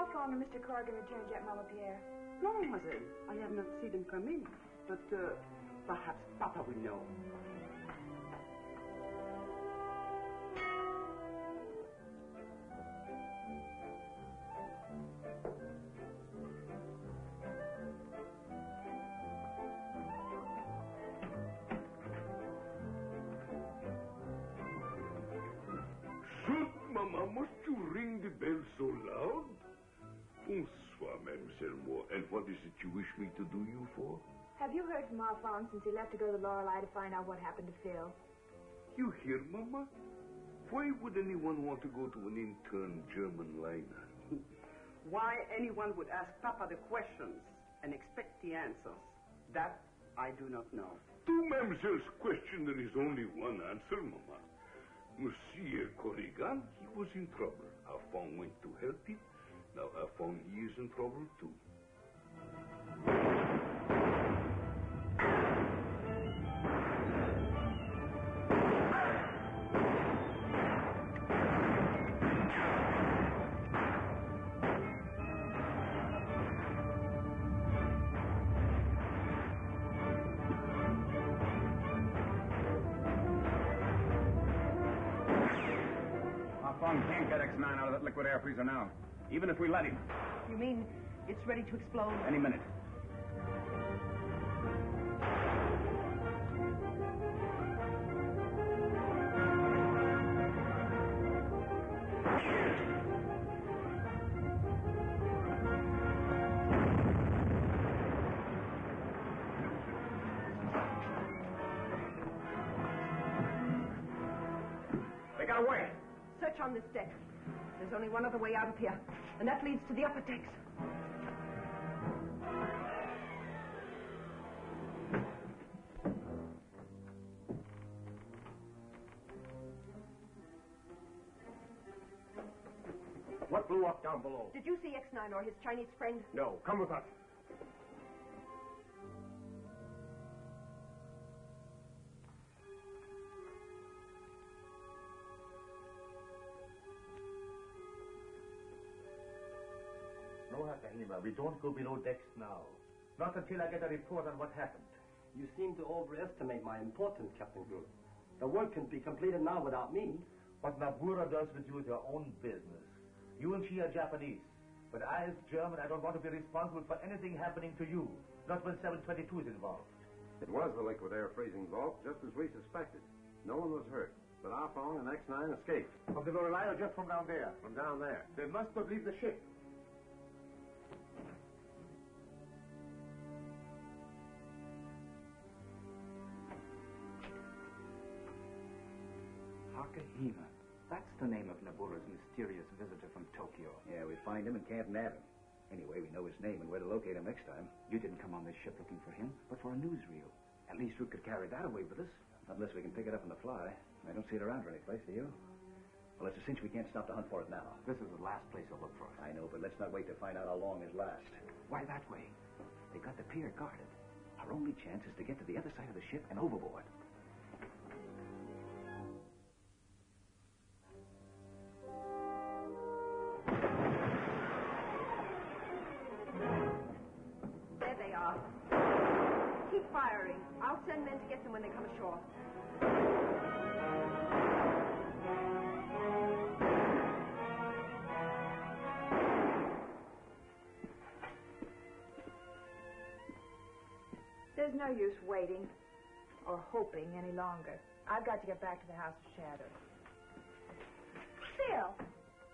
Alphonse and Mr. Corrigan returned yet, Mama Pierre? No, mademoiselle. I have not seen them come in. But perhaps Papa will know. Mama, must you ring the bell so loud? Bonsoir, Mademoiselle Moore. And what is it you wish me to do you for? Have you heard from Alphonse since he left to go to Lorelei to find out what happened to Phil? You hear, Mama? Why would anyone want to go to an intern German liner? Why anyone would ask Papa the questions and expect the answers, that I do not know. To Mademoiselle's question, there is only one answer, Mama. Monsieur Corrigan, he was in trouble. Alphonse went to help him. Now Alphonse, he is in trouble too. Can't get X9 out of that liquid air freezer now, even if we let him. You mean it's ready to explode? Any minute. They got away. Search on this deck. There's only one other way out of here, and that leads to the upper decks. What blew up down below? Did you see X9 or his Chinese friend? No. Come with us. No, Hakahima, we don't go below decks now. Not until I get a report on what happened. You seem to overestimate my importance, Captain Groot. The work can be completed now without me. What Nabura does with you is your own business. You and she are Japanese. But I, as German, I don't want to be responsible for anything happening to you. Not when 722 is involved. It was the liquid air freezing vault, just as we suspected. No one was hurt, but Alphonse and X9 escaped. From the Lorelei or just from down there? From down there. They must not leave the ship. Hakahima. That's the name of Nabura's mysterious visitor from Tokyo. Yeah, we find him and can't nab him. Anyway, we know his name and where to locate him next time. You didn't come on this ship looking for him, but for a newsreel. At least we could carry that away with us. Unless we can pick it up on the fly. I don't see it around any place, do you? Well, it's a cinch we can't stop to hunt for it now. This is the last place to look for it. I know, but let's not wait to find out how long it lasts. Why that way? They got the pier guarded. Our only chance is to get to the other side of the ship and overboard. There they are. Keep firing. I'll send men to get them when they come ashore. There's no use waiting or hoping any longer. I've got to get back to the House of Shadows. Phil,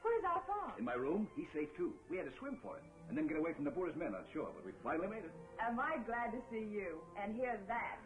where's Alphonse? In my room, he's safe too. We had to swim for him and then get away from Nabura's men on shore, but we finally made it. Am I glad to see you and hear that?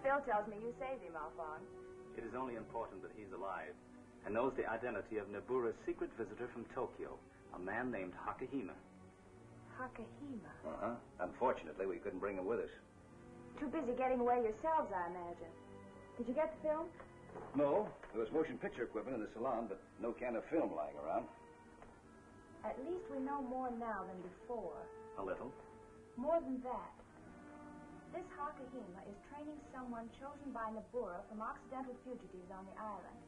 Phil tells me you saved him, Alphonse. It is only important that he's alive and knows the identity of Nabura's secret visitor from Tokyo, a man named Hakahima. Hakahima? Uh-huh. Unfortunately, we couldn't bring him with us. Too busy getting away yourselves, I imagine. Did you get the film? No, there was motion picture equipment in the salon, but no can of film lying around. At least we know more now than before. A little. More than that. This Hakahima is training someone chosen by Nabura from Occidental fugitives on the island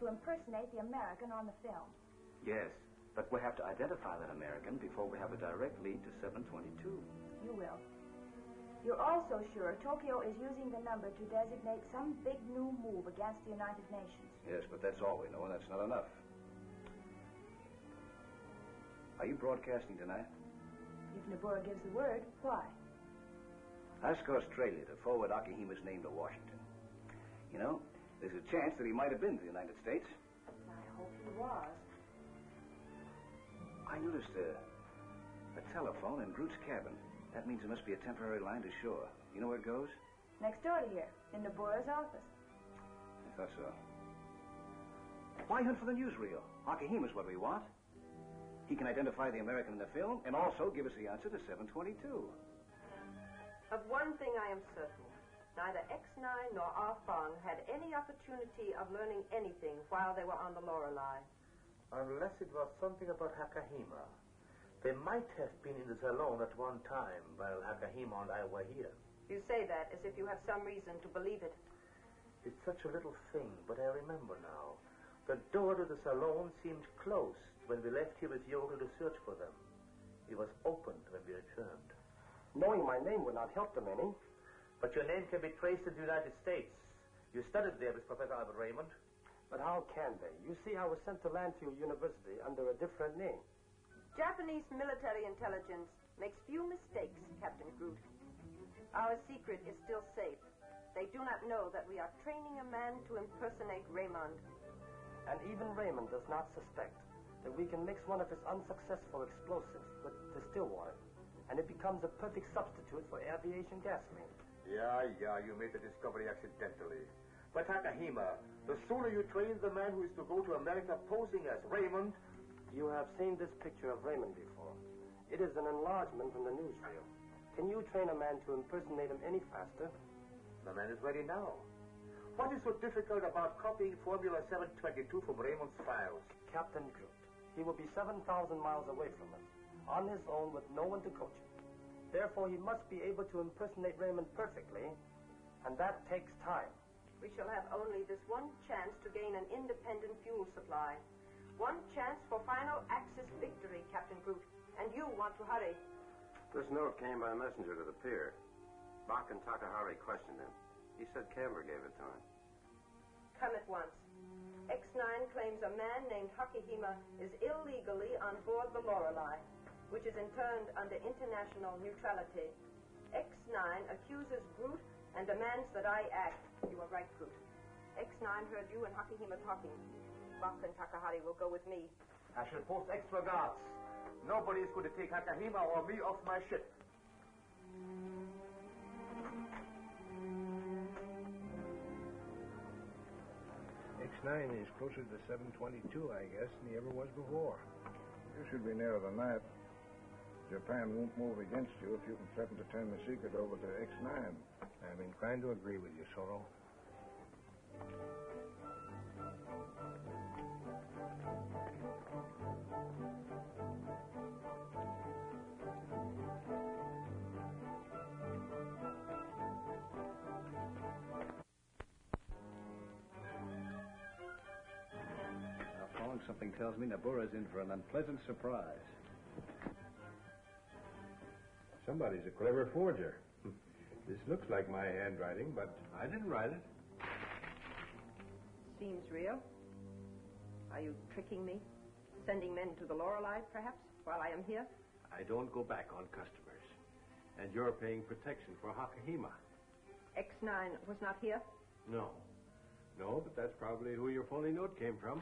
to impersonate the American on the film. Yes, but we'll have to identify that American before we have a direct lead to 722. You will. You're also sure Tokyo is using the number to designate some big new move against the United Nations. Yes, but that's all we know, and that's not enough. Are you broadcasting tonight? If Nabura gives the word, why? Ask Australia to forward Akihima's name to Washington. You know, there's a chance that he might have been to the United States. I hope he was. I noticed a telephone in Groot's cabin. That means there must be a temporary line to shore. You know where it goes? Next door to here, in Nabura's office. I thought so. Why hunt for the newsreel? Akihima's what we want. He can identify the American in the film and also give us the answer to 722. Of one thing I am certain. Neither X9 nor Ah Fong had any opportunity of learning anything while they were on the Lorelei. Unless it was something about Hakahima. They might have been in the salon at one time while Hakahima and I were here. You say that as if you have some reason to believe it. It's such a little thing, but I remember now. The door to the salon seemed closed when we left here with Yoga to search for them. It was opened when we returned. Knowing my name would not help them any. But your name can be traced to the United States. You studied there with Professor Albert Raymond. But how can they? You see, I was sent to Landfield University under a different name. Japanese military intelligence makes few mistakes, Captain Groot. Our secret is still safe. They do not know that we are training a man to impersonate Raymond. And even Raymond does not suspect that we can mix one of his unsuccessful explosives with distilled water, and it becomes a perfect substitute for aviation gasoline. Yeah, you made the discovery accidentally. But Hakahima, the sooner you train the man who is to go to America posing as Raymond... You have seen this picture of Raymond before. It is an enlargement from the newsreel. Can you train a man to impersonate him any faster? The man is ready now. What is so difficult about copying Formula 722 from Raymond's files? Captain Groot. He will be 7,000 miles away from us, on his own with no one to coach him. Therefore, he must be able to impersonate Raymond perfectly, and that takes time. We shall have only this one chance to gain an independent fuel supply. One chance for final Axis victory, Captain Groot. And you want to hurry. This note came by messenger to the pier. Bach and Takahari questioned him. He said Camber gave it to him. Come at once. X9 claims a man named Hakahima is illegally on board the Lorelei, which is interned under international neutrality. X9 accuses Groot and demands that I act. You are right, Groot. X9 heard you and Hakahima talking. Bach and Takahari will go with me. I shall post extra guards. Nobody is going to take Hakahima or me off my ship. X9 is closer to 722, I guess, than he ever was before. You should be nearer than that. Japan won't move against you if you can threaten to turn the secret over to X9. I'm inclined to agree with you, Soro. Something tells me Nabura's in for an unpleasant surprise. Somebody's a clever forger. This looks like my handwriting, but I didn't write it. Seems real. Are you tricking me? Sending men to the Lorelei, perhaps, while I am here? I don't go back on customers. And you're paying protection for Hakahima. X9 was not here? No. No, but that's probably who your phony note came from.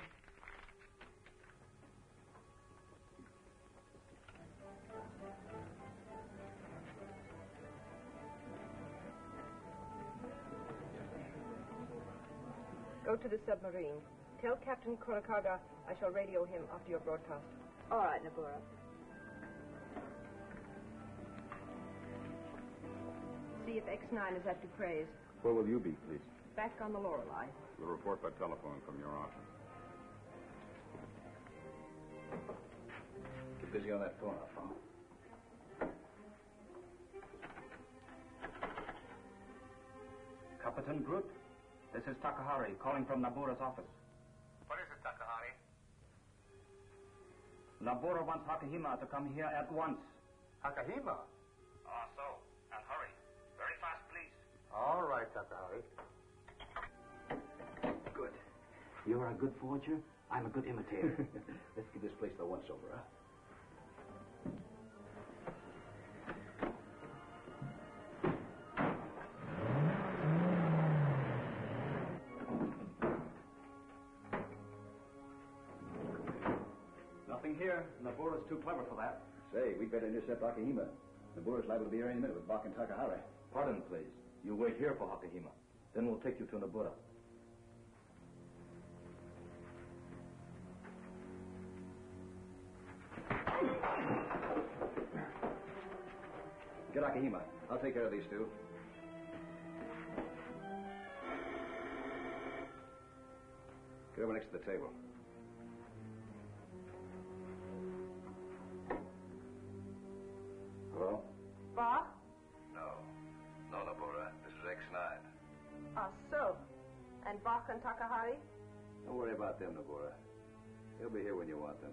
Go to the submarine. Tell Captain Kurakaga I shall radio him after your broadcast. All right, Nabura. See if X9 is at Dupre's. Where will you be, please? Back on the Lorelei. We'll report by telephone from your office. busy on that phone, Alphonse. Captain Groot, this is Takahari calling from Nabura's office. What is it, Takahari? Nabura wants Hakahima to come here at once. Hakahima? So. And hurry. Very fast, please. All right, Takahari. Good. You're a good forger. I'm a good imitator. Let's give this place the once-over, huh? Nothing here. Nabura's too clever for that. Say, we'd better intercept Akihima. Nabura's liable to be here any minute with Bach and Takahari. Pardon, please. You wait here for Hakahima. Then we'll take you to Nabura. Get Akihima. I'll take care of these two. Get over next to the table. Hello? Bach? No. No, Nabura. This is X9. So. And Bach and Takahari? Don't worry about them, Nabura. They'll be here when you want them.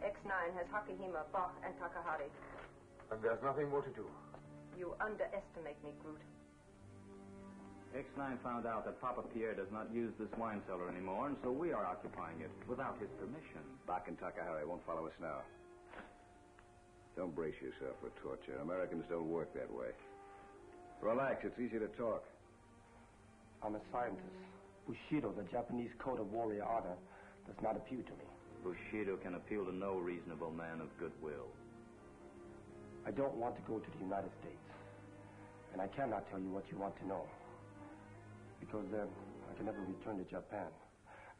X9 has Hakahima, Bach, and Takahari. And there's nothing more to do. You underestimate me, Groot. X9 found out that Papa Pierre does not use this wine cellar anymore, and so we are occupying it without his permission. Bach and Takahari won't follow us now. Don't brace yourself for torture. Americans don't work that way. Relax. It's easy to talk. I'm a scientist. Bushido, the Japanese code of warrior honor, does not appeal to me. Bushido can appeal to no reasonable man of goodwill. I don't want to go to the United States. And I cannot tell you what you want to know. Because then I can never return to Japan.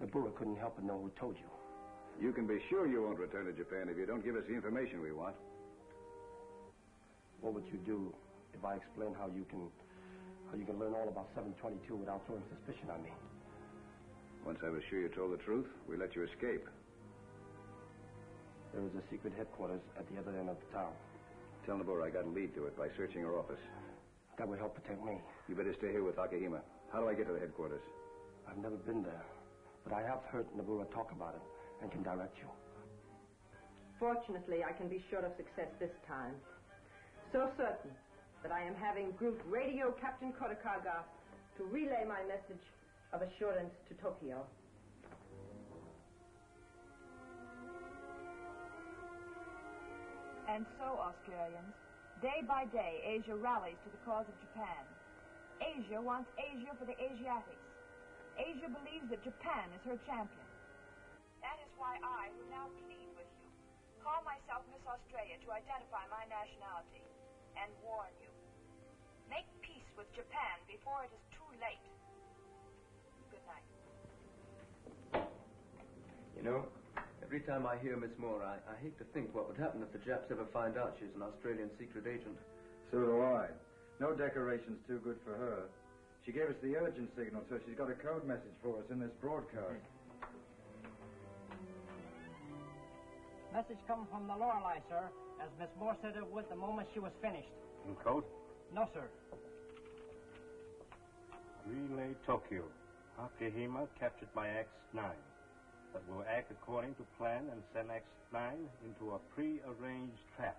Nabura couldn't help but know who told you. You can be sure you won't return to Japan if you don't give us the information we want. What would you do if I explain how you can learn all about 722 without throwing suspicion on me? Once I was sure you told the truth, we let you escape. There is a secret headquarters at the other end of the town. Tell Nabura I got a lead to it by searching her office. That would help protect me. You better stay here with Akihima. How do I get to the headquarters? I've never been there, but I have heard Nabura talk about it and can direct you. Fortunately, I can be sure of success this time. So certain that I am having Groot radio Captain Kodakaga to relay my message of assurance to Tokyo. And so, Australians, day by day, Asia rallies to the cause of Japan. Asia wants Asia for the Asiatics. Asia believes that Japan is her champion. That is why I will now plead with you. Call myself Miss Australia to identify my nationality and warn you. Make peace with Japan before it is too late. Good night. You know, every time I hear Miss Moore, I hate to think what would happen if the Japs ever find out she's an Australian secret agent. So do I. No decoration's too good for her. She gave us the urgent signal, so she's got a code message for us in this broadcast. Message come from the Lorelei, sir, as Miss Moore said it would the moment she was finished. In code? No, sir. Relay Tokyo. Akihima captured by X9. But will act according to plan and send X9 into a pre-arranged trap.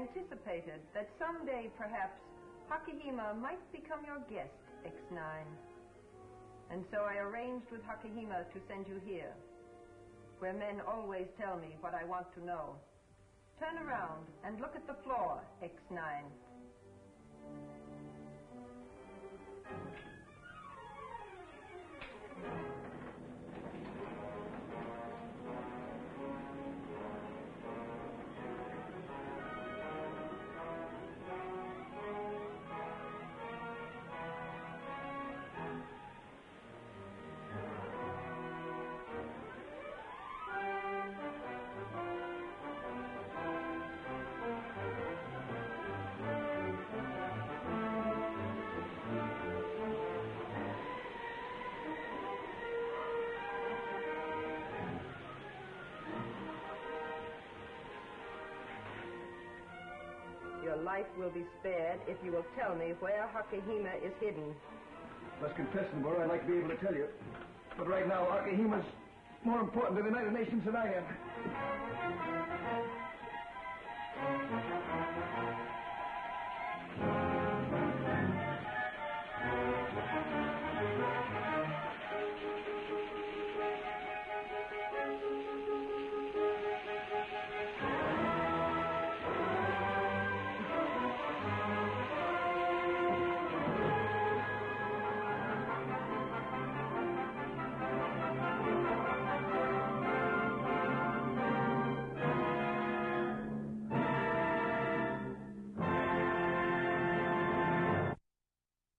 anticipated that someday, perhaps, Hakahima might become your guest, X9. And so I arranged with Hakahima to send you here, where men always tell me what I want to know. Turn around and look at the floor, X9. Your life will be spared if you will tell me where Hakahima is hidden. Must confess, Nabura, I'd like to be able to tell you. But right now, Hakahima's more important to the United Nations than I am.